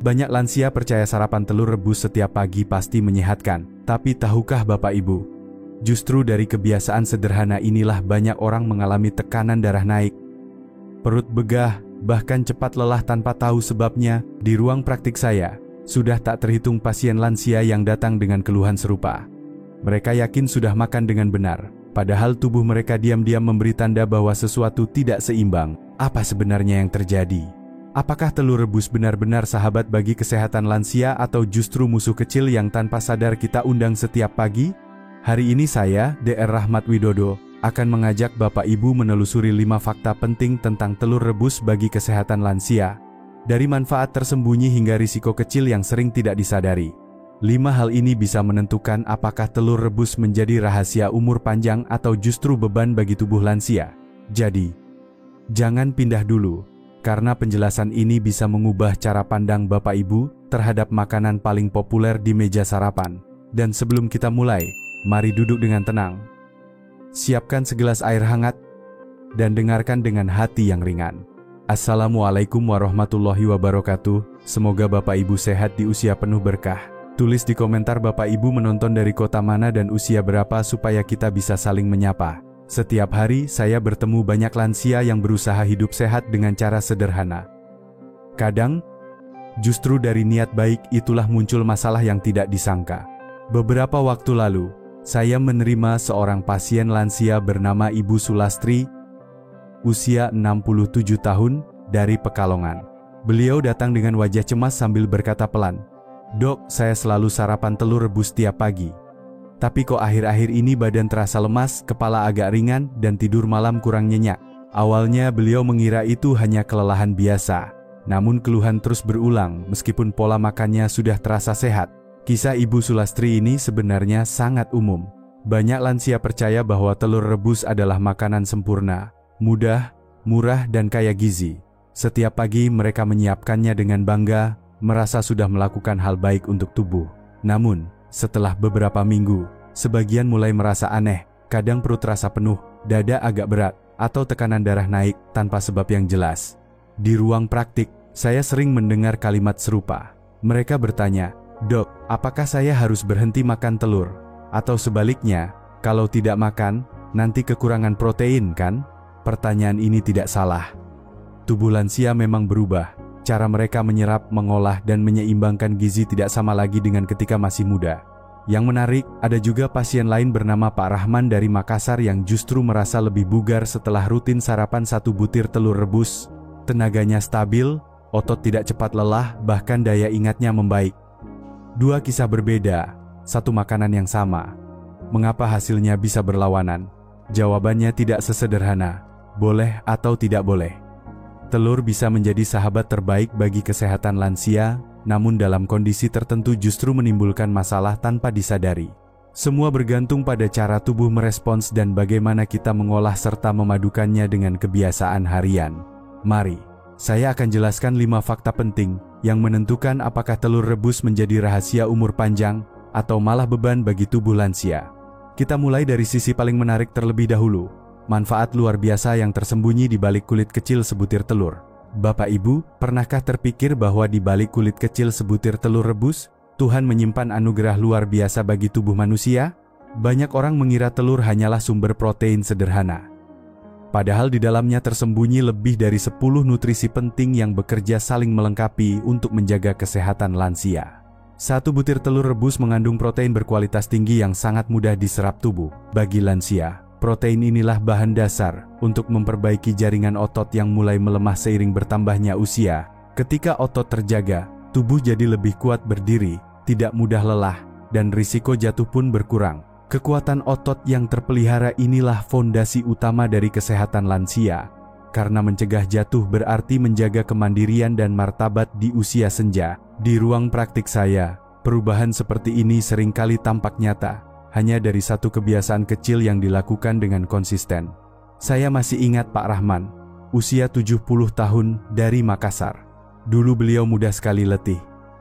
Banyak lansia percaya sarapan telur rebus setiap pagi pasti menyehatkan. Tapi tahukah Bapak Ibu? Justru dari kebiasaan sederhana inilah banyak orang mengalami tekanan darah naik, perut begah, bahkan cepat lelah tanpa tahu sebabnya. Di ruang praktik saya, sudah tak terhitung pasien lansia yang datang dengan keluhan serupa. Mereka yakin sudah makan dengan benar, padahal tubuh mereka diam-diam memberi tanda bahwa sesuatu tidak seimbang. Apa sebenarnya yang terjadi? Apakah telur rebus benar-benar sahabat bagi kesehatan lansia atau justru musuh kecil yang tanpa sadar kita undang setiap pagi? Hari ini saya, Dr. Rahmat Widodo, akan mengajak Bapak Ibu menelusuri 5 fakta penting tentang telur rebus bagi kesehatan lansia. Dari manfaat tersembunyi hingga risiko kecil yang sering tidak disadari. 5 hal ini bisa menentukan apakah telur rebus menjadi rahasia umur panjang atau justru beban bagi tubuh lansia. Jadi, jangan pindah dulu, karena penjelasan ini bisa mengubah cara pandang Bapak Ibu terhadap makanan paling populer di meja sarapan. Dan sebelum kita mulai, mari duduk dengan tenang. Siapkan segelas air hangat dan dengarkan dengan hati yang ringan. Assalamualaikum warahmatullahi wabarakatuh. Semoga Bapak Ibu sehat di usia penuh berkah. Tulis di komentar Bapak Ibu menonton dari kota mana dan usia berapa supaya kita bisa saling menyapa. Setiap hari saya bertemu banyak lansia yang berusaha hidup sehat dengan cara sederhana. Kadang, justru dari niat baik itulah muncul masalah yang tidak disangka. Beberapa waktu lalu, saya menerima seorang pasien lansia bernama Ibu Sulastri, usia 67 tahun, dari Pekalongan. Beliau datang dengan wajah cemas sambil berkata pelan, "Dok, saya selalu sarapan telur rebus tiap pagi. Tapi kok akhir-akhir ini badan terasa lemas, kepala agak ringan, dan tidur malam kurang nyenyak." Awalnya beliau mengira itu hanya kelelahan biasa. Namun keluhan terus berulang meskipun pola makannya sudah terasa sehat. Kisah Ibu Sulastri ini sebenarnya sangat umum. Banyak lansia percaya bahwa telur rebus adalah makanan sempurna, mudah, murah, dan kaya gizi. Setiap pagi mereka menyiapkannya dengan bangga, merasa sudah melakukan hal baik untuk tubuh. Namun, setelah beberapa minggu, sebagian mulai merasa aneh, kadang perut terasa penuh, dada agak berat, atau tekanan darah naik tanpa sebab yang jelas. Di ruang praktik, saya sering mendengar kalimat serupa. Mereka bertanya, "Dok, apakah saya harus berhenti makan telur? Atau sebaliknya, kalau tidak makan, nanti kekurangan protein kan?" Pertanyaan ini tidak salah. Tubuh lansia memang berubah. Cara mereka menyerap, mengolah, dan menyeimbangkan gizi tidak sama lagi dengan ketika masih muda. Yang menarik, ada juga pasien lain bernama Pak Rahman dari Makassar yang justru merasa lebih bugar setelah rutin sarapan 1 butir telur rebus. Tenaganya stabil, otot tidak cepat lelah, bahkan daya ingatnya membaik. 2 kisah berbeda, satu makanan yang sama. Mengapa hasilnya bisa berlawanan? Jawabannya tidak sesederhana, boleh atau tidak boleh. Telur bisa menjadi sahabat terbaik bagi kesehatan lansia, namun dalam kondisi tertentu justru menimbulkan masalah tanpa disadari. Semua bergantung pada cara tubuh merespons dan bagaimana kita mengolah serta memadukannya dengan kebiasaan harian. Mari, saya akan jelaskan 5 fakta penting yang menentukan apakah telur rebus menjadi rahasia umur panjang atau malah beban bagi tubuh lansia. Kita mulai dari sisi paling menarik terlebih dahulu. Manfaat luar biasa yang tersembunyi di balik kulit kecil sebutir telur. Bapak Ibu, pernahkah terpikir bahwa di balik kulit kecil sebutir telur rebus, Tuhan menyimpan anugerah luar biasa bagi tubuh manusia? Banyak orang mengira telur hanyalah sumber protein sederhana. Padahal di dalamnya tersembunyi lebih dari 10 nutrisi penting yang bekerja saling melengkapi untuk menjaga kesehatan lansia. 1 butir telur rebus mengandung protein berkualitas tinggi yang sangat mudah diserap tubuh. Bagi lansia, protein inilah bahan dasar untuk memperbaiki jaringan otot yang mulai melemah seiring bertambahnya usia. Ketika otot terjaga, tubuh jadi lebih kuat berdiri, tidak mudah lelah, dan risiko jatuh pun berkurang. Kekuatan otot yang terpelihara inilah fondasi utama dari kesehatan lansia. Karena mencegah jatuh berarti menjaga kemandirian dan martabat di usia senja. Di ruang praktik saya, perubahan seperti ini seringkali tampak nyata. Hanya dari 1 kebiasaan kecil yang dilakukan dengan konsisten. Saya masih ingat Pak Rahman, usia 70 tahun, dari Makassar. Dulu beliau mudah sekali letih.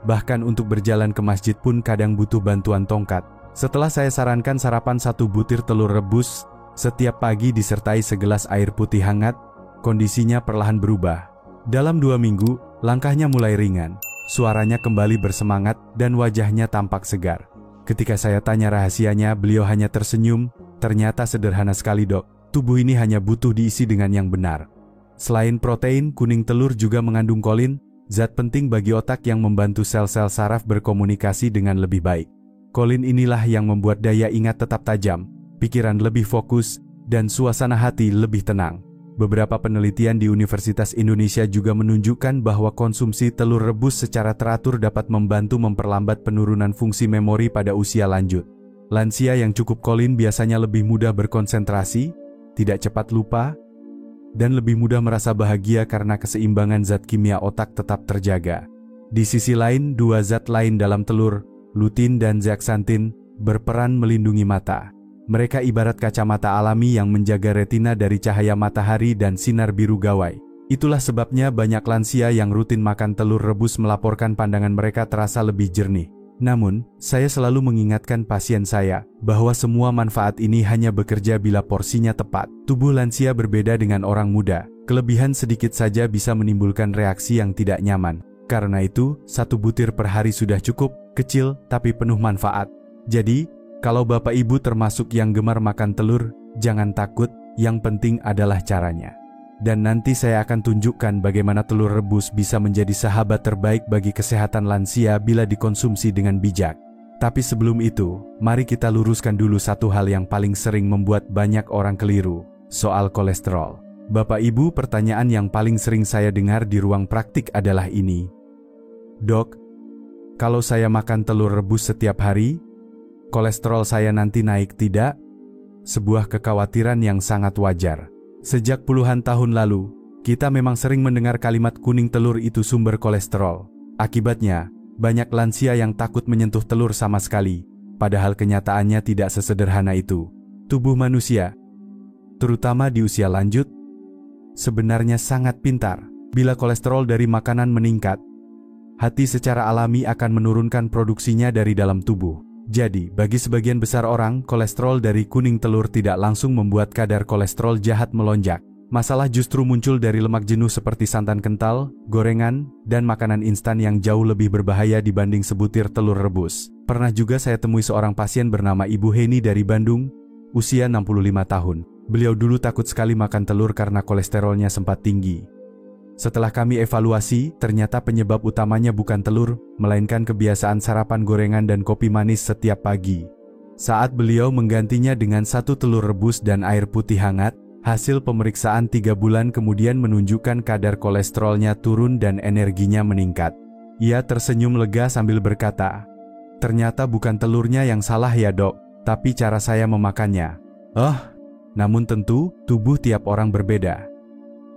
Bahkan untuk berjalan ke masjid pun kadang butuh bantuan tongkat. Setelah saya sarankan sarapan 1 butir telur rebus setiap pagi disertai segelas air putih hangat, kondisinya perlahan berubah. Dalam 2 minggu, langkahnya mulai ringan. Suaranya kembali bersemangat dan wajahnya tampak segar. Ketika saya tanya rahasianya, beliau hanya tersenyum. Ternyata sederhana sekali, Dok. Tubuh ini hanya butuh diisi dengan yang benar. Selain protein, kuning telur juga mengandung kolin, zat penting bagi otak yang membantu sel-sel saraf berkomunikasi dengan lebih baik. Kolin inilah yang membuat daya ingat tetap tajam, pikiran lebih fokus, dan suasana hati lebih tenang. Beberapa penelitian di Universitas Indonesia juga menunjukkan bahwa konsumsi telur rebus secara teratur dapat membantu memperlambat penurunan fungsi memori pada usia lanjut. Lansia yang cukup kolin biasanya lebih mudah berkonsentrasi, tidak cepat lupa, dan lebih mudah merasa bahagia karena keseimbangan zat kimia otak tetap terjaga. Di sisi lain, dua zat lain dalam telur, lutein dan zeaxanthin, berperan melindungi mata. Mereka ibarat kacamata alami yang menjaga retina dari cahaya matahari dan sinar biru gawai. Itulah sebabnya banyak lansia yang rutin makan telur rebus melaporkan pandangan mereka terasa lebih jernih. Namun, saya selalu mengingatkan pasien saya bahwa semua manfaat ini hanya bekerja bila porsinya tepat. Tubuh lansia berbeda dengan orang muda. Kelebihan sedikit saja bisa menimbulkan reaksi yang tidak nyaman. Karena itu, 1 butir per hari sudah cukup, kecil tapi penuh manfaat. Jadi, kalau Bapak Ibu termasuk yang gemar makan telur, jangan takut, yang penting adalah caranya. Dan nanti saya akan tunjukkan bagaimana telur rebus bisa menjadi sahabat terbaik bagi kesehatan lansia bila dikonsumsi dengan bijak. Tapi sebelum itu, mari kita luruskan dulu satu hal yang paling sering membuat banyak orang keliru, soal kolesterol. Bapak Ibu, pertanyaan yang paling sering saya dengar di ruang praktik adalah ini. Dok, kalau saya makan telur rebus setiap hari, kolesterol saya nanti naik tidak? Sebuah kekhawatiran yang sangat wajar. Sejak puluhan tahun lalu, kita memang sering mendengar kalimat kuning telur itu sumber kolesterol. Akibatnya, banyak lansia yang takut menyentuh telur sama sekali, padahal kenyataannya tidak sesederhana itu. Tubuh manusia, terutama di usia lanjut, sebenarnya sangat pintar. Bila kolesterol dari makanan meningkat, hati secara alami akan menurunkan produksinya dari dalam tubuh. Jadi, bagi sebagian besar orang, kolesterol dari kuning telur tidak langsung membuat kadar kolesterol jahat melonjak. Masalah justru muncul dari lemak jenuh seperti santan kental, gorengan, dan makanan instan yang jauh lebih berbahaya dibanding sebutir telur rebus. Pernah juga saya temui seorang pasien bernama Ibu Heni dari Bandung, usia 65 tahun. Beliau dulu takut sekali makan telur karena kolesterolnya sempat tinggi. Setelah kami evaluasi, ternyata penyebab utamanya bukan telur, melainkan kebiasaan sarapan gorengan dan kopi manis setiap pagi. Saat beliau menggantinya dengan 1 telur rebus dan air putih hangat, hasil pemeriksaan 3 bulan kemudian menunjukkan kadar kolesterolnya turun dan energinya meningkat. Ia tersenyum lega sambil berkata, "Ternyata bukan telurnya yang salah ya, Dok, tapi cara saya memakannya." Namun tentu, tubuh tiap orang berbeda.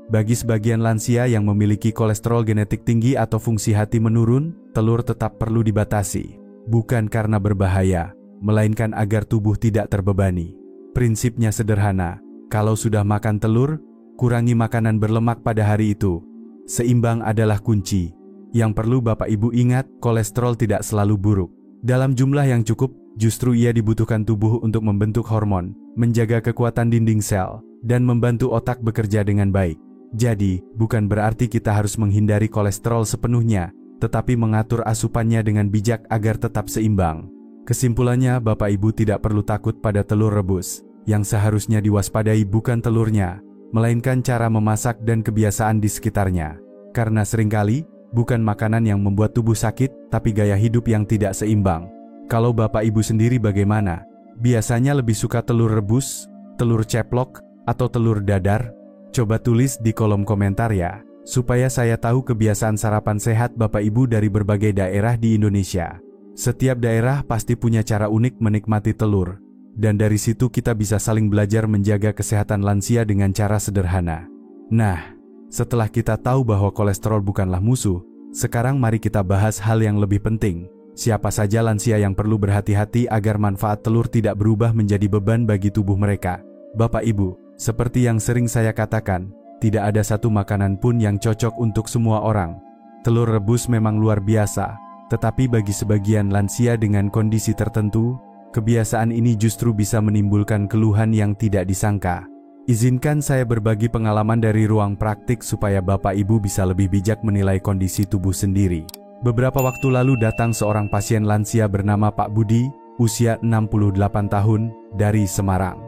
Bagi sebagian lansia yang memiliki kolesterol genetik tinggi atau fungsi hati menurun, telur tetap perlu dibatasi. Bukan karena berbahaya, melainkan agar tubuh tidak terbebani. Prinsipnya sederhana, kalau sudah makan telur, kurangi makanan berlemak pada hari itu. Seimbang adalah kunci. Yang perlu Bapak Ibu ingat, kolesterol tidak selalu buruk. Dalam jumlah yang cukup, justru ia dibutuhkan tubuh untuk membentuk hormon, menjaga kekuatan dinding sel, dan membantu otak bekerja dengan baik. Jadi, bukan berarti kita harus menghindari kolesterol sepenuhnya, tetapi mengatur asupannya dengan bijak agar tetap seimbang. Kesimpulannya, Bapak Ibu tidak perlu takut pada telur rebus. Yang seharusnya diwaspadai bukan telurnya, melainkan cara memasak dan kebiasaan di sekitarnya. Karena seringkali, bukan makanan yang membuat tubuh sakit, tapi gaya hidup yang tidak seimbang. Kalau Bapak Ibu sendiri bagaimana? Biasanya lebih suka telur rebus, telur ceplok, atau telur dadar? Coba tulis di kolom komentar ya, supaya saya tahu kebiasaan sarapan sehat Bapak Ibu dari berbagai daerah di Indonesia. Setiap daerah pasti punya cara unik menikmati telur, dan dari situ kita bisa saling belajar menjaga kesehatan lansia dengan cara sederhana. Nah, setelah kita tahu bahwa kolesterol bukanlah musuh, sekarang mari kita bahas hal yang lebih penting. Siapa saja lansia yang perlu berhati-hati agar manfaat telur tidak berubah menjadi beban bagi tubuh mereka. Bapak Ibu, seperti yang sering saya katakan, tidak ada satu makanan pun yang cocok untuk semua orang. Telur rebus memang luar biasa, tetapi bagi sebagian lansia dengan kondisi tertentu, kebiasaan ini justru bisa menimbulkan keluhan yang tidak disangka. Izinkan saya berbagi pengalaman dari ruang praktik supaya Bapak Ibu bisa lebih bijak menilai kondisi tubuh sendiri. Beberapa waktu lalu datang seorang pasien lansia bernama Pak Budi, usia 68 tahun, dari Semarang.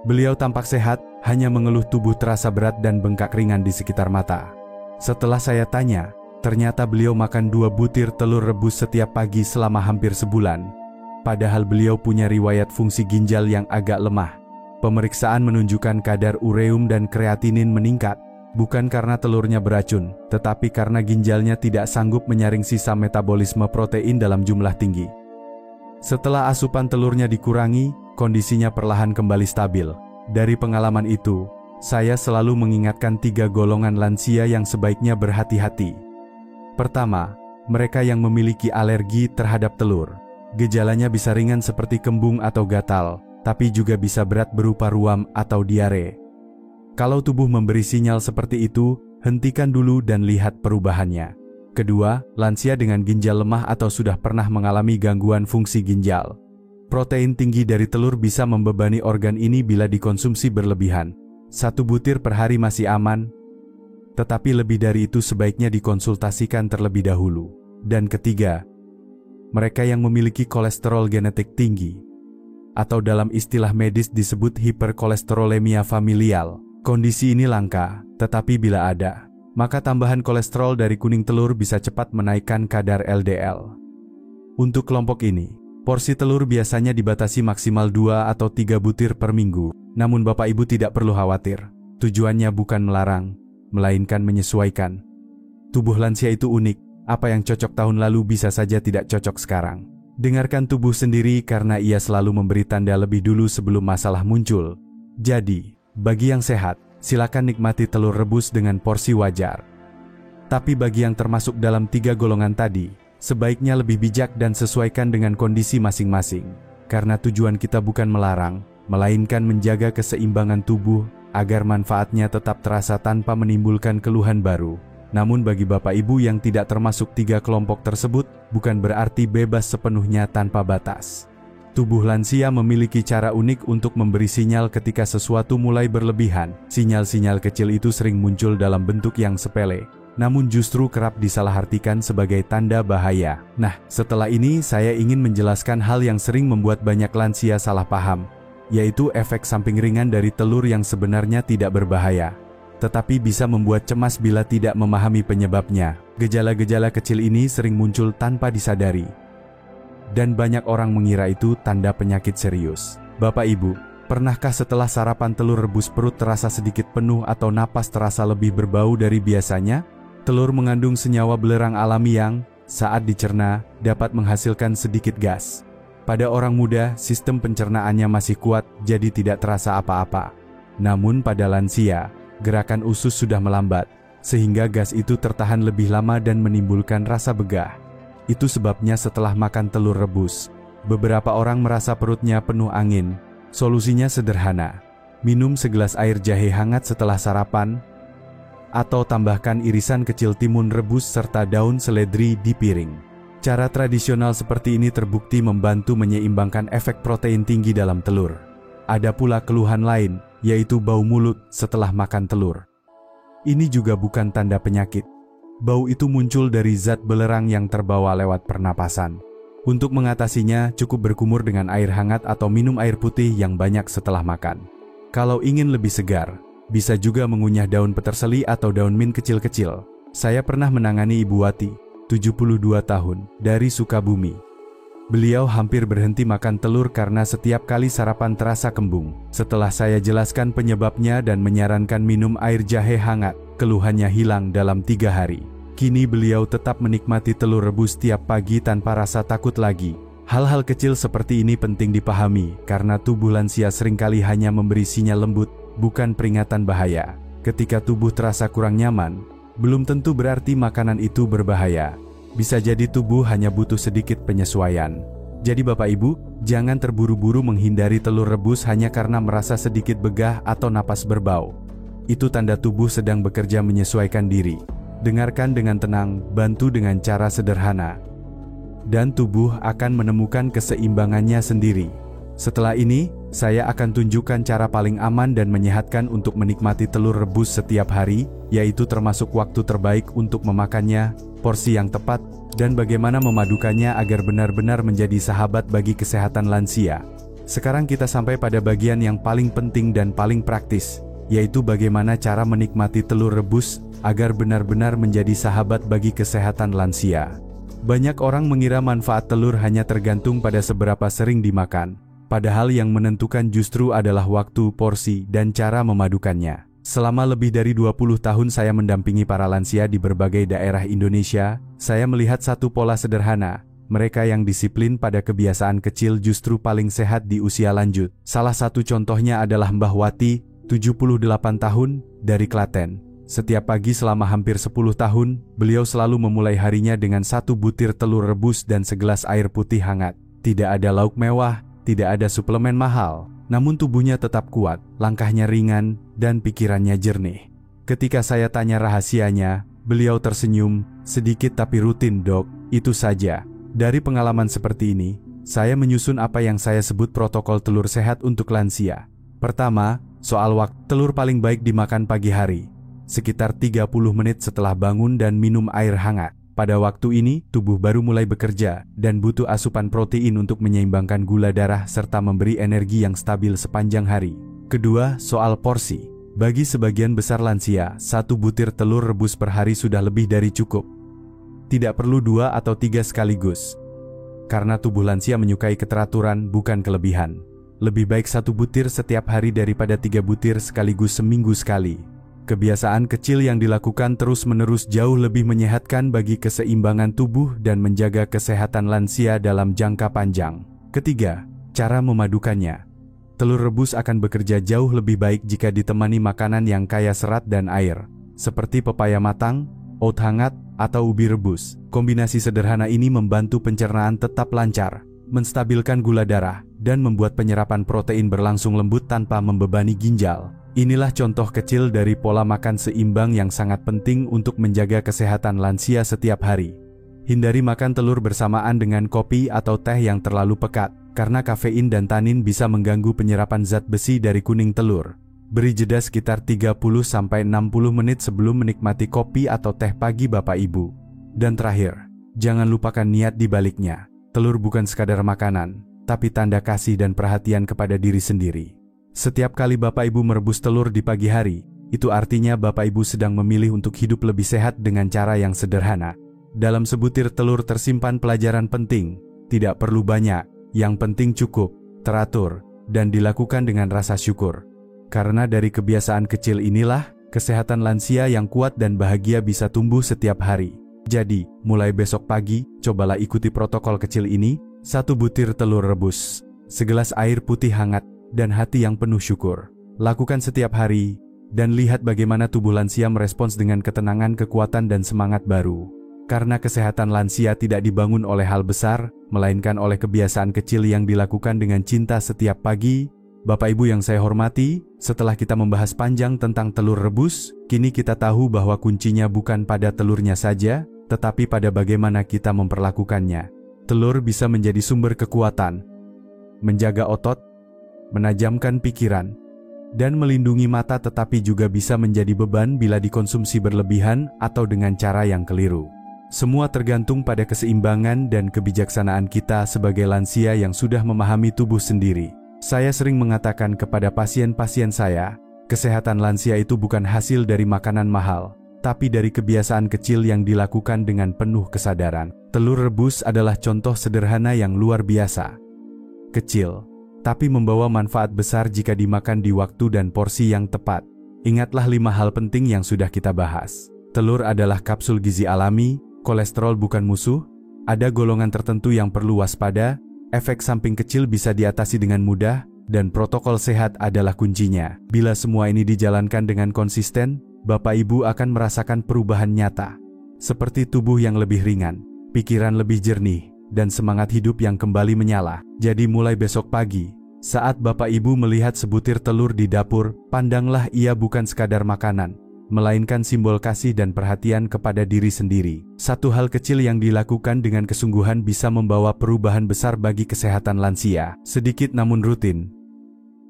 Beliau tampak sehat, hanya mengeluh tubuh terasa berat dan bengkak ringan di sekitar mata. Setelah saya tanya, ternyata beliau makan 2 butir telur rebus setiap pagi selama hampir sebulan. Padahal beliau punya riwayat fungsi ginjal yang agak lemah. Pemeriksaan menunjukkan kadar ureum dan kreatinin meningkat, bukan karena telurnya beracun, tetapi karena ginjalnya tidak sanggup menyaring sisa metabolisme protein dalam jumlah tinggi. Setelah asupan telurnya dikurangi, kondisinya perlahan kembali stabil. Dari pengalaman itu, saya selalu mengingatkan 3 golongan lansia yang sebaiknya berhati-hati. Pertama, mereka yang memiliki alergi terhadap telur. Gejalanya bisa ringan seperti kembung atau gatal, tapi juga bisa berat berupa ruam atau diare. Kalau tubuh memberi sinyal seperti itu, hentikan dulu dan lihat perubahannya. Kedua, lansia dengan ginjal lemah atau sudah pernah mengalami gangguan fungsi ginjal. Protein tinggi dari telur bisa membebani organ ini bila dikonsumsi berlebihan. 1 butir per hari masih aman, tetapi lebih dari itu sebaiknya dikonsultasikan terlebih dahulu. Dan ketiga, mereka yang memiliki kolesterol genetik tinggi, atau dalam istilah medis disebut hiperkolesterolemia familial. Kondisi ini langka, tetapi bila ada, maka tambahan kolesterol dari kuning telur bisa cepat menaikkan kadar LDL. Untuk kelompok ini, porsi telur biasanya dibatasi maksimal 2 atau 3 butir per minggu. Namun Bapak Ibu tidak perlu khawatir. Tujuannya bukan melarang, melainkan menyesuaikan. Tubuh lansia itu unik, apa yang cocok tahun lalu bisa saja tidak cocok sekarang. Dengarkan tubuh sendiri karena ia selalu memberi tanda lebih dulu sebelum masalah muncul. Jadi, bagi yang sehat, silakan nikmati telur rebus dengan porsi wajar. Tapi bagi yang termasuk dalam 3 golongan tadi, sebaiknya lebih bijak dan sesuaikan dengan kondisi masing-masing. Karena tujuan kita bukan melarang, melainkan menjaga keseimbangan tubuh agar manfaatnya tetap terasa tanpa menimbulkan keluhan baru. Namun bagi Bapak Ibu yang tidak termasuk 3 kelompok tersebut, bukan berarti bebas sepenuhnya tanpa batas. Tubuh lansia memiliki cara unik untuk memberi sinyal ketika sesuatu mulai berlebihan. Sinyal-sinyal kecil itu sering muncul dalam bentuk yang sepele, namun justru kerap disalahartikan sebagai tanda bahaya. Nah, setelah ini saya ingin menjelaskan hal yang sering membuat banyak lansia salah paham, yaitu efek samping ringan dari telur yang sebenarnya tidak berbahaya, tetapi bisa membuat cemas bila tidak memahami penyebabnya. Gejala-gejala kecil ini sering muncul tanpa disadari, dan banyak orang mengira itu tanda penyakit serius. Bapak Ibu, pernahkah setelah sarapan telur rebus perut terasa sedikit penuh atau napas terasa lebih berbau dari biasanya? Telur mengandung senyawa belerang alami yang, saat dicerna, dapat menghasilkan sedikit gas. Pada orang muda, sistem pencernaannya masih kuat, jadi tidak terasa apa-apa. Namun pada lansia, gerakan usus sudah melambat, sehingga gas itu tertahan lebih lama dan menimbulkan rasa begah. Itu sebabnya setelah makan telur rebus, beberapa orang merasa perutnya penuh angin. Solusinya sederhana, minum segelas air jahe hangat setelah sarapan, atau tambahkan irisan kecil timun rebus serta daun seledri di piring. Cara tradisional seperti ini terbukti membantu menyeimbangkan efek protein tinggi dalam telur. Ada pula keluhan lain, yaitu bau mulut setelah makan telur. Ini juga bukan tanda penyakit. Bau itu muncul dari zat belerang yang terbawa lewat pernapasan. Untuk mengatasinya, cukup berkumur dengan air hangat atau minum air putih yang banyak setelah makan. Kalau ingin lebih segar, bisa juga mengunyah daun peterseli atau daun mint kecil-kecil. Saya pernah menangani Ibu Wati, 72 tahun, dari Sukabumi. Beliau hampir berhenti makan telur karena setiap kali sarapan terasa kembung. Setelah saya jelaskan penyebabnya dan menyarankan minum air jahe hangat, keluhannya hilang dalam 3 hari. Kini beliau tetap menikmati telur rebus tiap pagi tanpa rasa takut lagi. Hal-hal kecil seperti ini penting dipahami, karena tubuh lansia seringkali hanya memberi sinyal lembut, bukan peringatan bahaya. Ketika tubuh terasa kurang nyaman, belum tentu berarti makanan itu berbahaya. Bisa jadi tubuh hanya butuh sedikit penyesuaian. Jadi Bapak Ibu, jangan terburu-buru menghindari telur rebus hanya karena merasa sedikit begah atau napas berbau. Itu tanda tubuh sedang bekerja menyesuaikan diri. Dengarkan dengan tenang, bantu dengan cara sederhana, dan tubuh akan menemukan keseimbangannya sendiri. Setelah ini, saya akan tunjukkan cara paling aman dan menyehatkan untuk menikmati telur rebus setiap hari, yaitu termasuk waktu terbaik untuk memakannya, porsi yang tepat, dan bagaimana memadukannya agar benar-benar menjadi sahabat bagi kesehatan lansia. Sekarang kita sampai pada bagian yang paling penting dan paling praktis, yaitu bagaimana cara menikmati telur rebus agar benar-benar menjadi sahabat bagi kesehatan lansia. Banyak orang mengira manfaat telur hanya tergantung pada seberapa sering dimakan, padahal yang menentukan justru adalah waktu, porsi, dan cara memadukannya. Selama lebih dari 20 tahun saya mendampingi para lansia di berbagai daerah Indonesia, saya melihat satu pola sederhana. Mereka yang disiplin pada kebiasaan kecil justru paling sehat di usia lanjut. Salah satu contohnya adalah Mbah Wati, 78 tahun, dari Klaten. Setiap pagi selama hampir 10 tahun, beliau selalu memulai harinya dengan 1 butir telur rebus dan segelas air putih hangat. Tidak ada lauk mewah, tidak ada suplemen mahal. Namun tubuhnya tetap kuat, langkahnya ringan, dan pikirannya jernih. Ketika saya tanya rahasianya, beliau tersenyum, sedikit tapi rutin dok, itu saja. Dari pengalaman seperti ini, saya menyusun apa yang saya sebut protokol telur sehat untuk lansia. Pertama, soal waktu, telur paling baik dimakan pagi hari. Sekitar 30 menit setelah bangun dan minum air hangat. Pada waktu ini, tubuh baru mulai bekerja dan butuh asupan protein untuk menyeimbangkan gula darah serta memberi energi yang stabil sepanjang hari. Kedua, soal porsi. Bagi sebagian besar lansia, 1 butir telur rebus per hari sudah lebih dari cukup. Tidak perlu 2 atau 3 sekaligus. Karena tubuh lansia menyukai keteraturan, bukan kelebihan. Lebih baik 1 butir setiap hari daripada 3 butir sekaligus seminggu sekali. Kebiasaan kecil yang dilakukan terus-menerus jauh lebih menyehatkan bagi keseimbangan tubuh dan menjaga kesehatan lansia dalam jangka panjang. Ketiga, cara memadukannya. Telur rebus akan bekerja jauh lebih baik jika ditemani makanan yang kaya serat dan air, seperti pepaya matang, oat hangat, atau ubi rebus. Kombinasi sederhana ini membantu pencernaan tetap lancar, menstabilkan gula darah, dan membuat penyerapan protein berlangsung lembut tanpa membebani ginjal. Inilah contoh kecil dari pola makan seimbang yang sangat penting untuk menjaga kesehatan lansia setiap hari. Hindari makan telur bersamaan dengan kopi atau teh yang terlalu pekat, karena kafein dan tanin bisa mengganggu penyerapan zat besi dari kuning telur. Beri jeda sekitar 30-60 menit sebelum menikmati kopi atau teh pagi Bapak Ibu. Dan terakhir, jangan lupakan niat di baliknya. Telur bukan sekadar makanan, tapi tanda kasih dan perhatian kepada diri sendiri. Setiap kali Bapak Ibu merebus telur di pagi hari, itu artinya Bapak Ibu sedang memilih untuk hidup lebih sehat dengan cara yang sederhana. Dalam sebutir telur tersimpan pelajaran penting, tidak perlu banyak, yang penting cukup, teratur, dan dilakukan dengan rasa syukur. Karena dari kebiasaan kecil inilah, kesehatan lansia yang kuat dan bahagia bisa tumbuh setiap hari. Jadi, mulai besok pagi, cobalah ikuti protokol kecil ini, 1 butir telur rebus, segelas air putih hangat, dan hati yang penuh syukur. Lakukan setiap hari, dan lihat bagaimana tubuh lansia merespons dengan ketenangan, kekuatan, dan semangat baru. Karena kesehatan lansia tidak dibangun oleh hal besar, melainkan oleh kebiasaan kecil yang dilakukan dengan cinta setiap pagi. Bapak Ibu yang saya hormati, setelah kita membahas panjang tentang telur rebus, kini kita tahu bahwa kuncinya bukan pada telurnya saja, tetapi pada bagaimana kita memperlakukannya. Telur bisa menjadi sumber kekuatan, menjaga otot, menajamkan pikiran, dan melindungi mata, tetapi juga bisa menjadi beban bila dikonsumsi berlebihan atau dengan cara yang keliru. Semua tergantung pada keseimbangan dan kebijaksanaan kita sebagai lansia yang sudah memahami tubuh sendiri. Saya sering mengatakan kepada pasien-pasien saya, kesehatan lansia itu bukan hasil dari makanan mahal, tapi dari kebiasaan kecil yang dilakukan dengan penuh kesadaran. Telur rebus adalah contoh sederhana yang luar biasa. Kecil, tapi membawa manfaat besar jika dimakan di waktu dan porsi yang tepat. Ingatlah 5 hal penting yang sudah kita bahas. Telur adalah kapsul gizi alami, kolesterol bukan musuh, ada golongan tertentu yang perlu waspada, efek samping kecil bisa diatasi dengan mudah, dan protokol sehat adalah kuncinya. Bila semua ini dijalankan dengan konsisten, Bapak Ibu akan merasakan perubahan nyata. Seperti tubuh yang lebih ringan, pikiran lebih jernih, dan semangat hidup yang kembali menyala. Jadi mulai besok pagi, saat Bapak Ibu melihat sebutir telur di dapur, pandanglah ia bukan sekadar makanan, melainkan simbol kasih dan perhatian kepada diri sendiri. Satu hal kecil yang dilakukan dengan kesungguhan bisa membawa perubahan besar bagi kesehatan lansia. Sedikit namun rutin.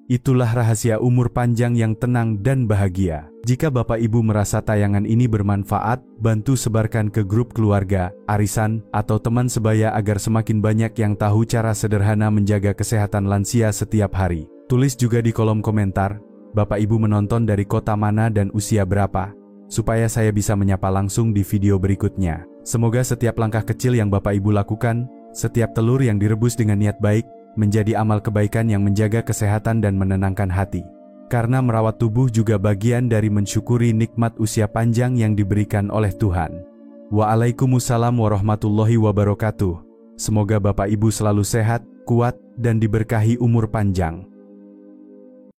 Itulah rahasia umur panjang yang tenang dan bahagia. Jika Bapak Ibu merasa tayangan ini bermanfaat, bantu sebarkan ke grup keluarga, arisan, atau teman sebaya agar semakin banyak yang tahu cara sederhana menjaga kesehatan lansia setiap hari. Tulis juga di kolom komentar, Bapak Ibu menonton dari kota mana dan usia berapa, supaya saya bisa menyapa langsung di video berikutnya. Semoga setiap langkah kecil yang Bapak Ibu lakukan, setiap telur yang direbus dengan niat baik, menjadi amal kebaikan yang menjaga kesehatan dan menenangkan hati. Karena merawat tubuh juga bagian dari mensyukuri nikmat usia panjang yang diberikan oleh Tuhan. Waalaikumsalam warahmatullahi wabarakatuh. Semoga Bapak Ibu selalu sehat, kuat, dan diberkahi umur panjang.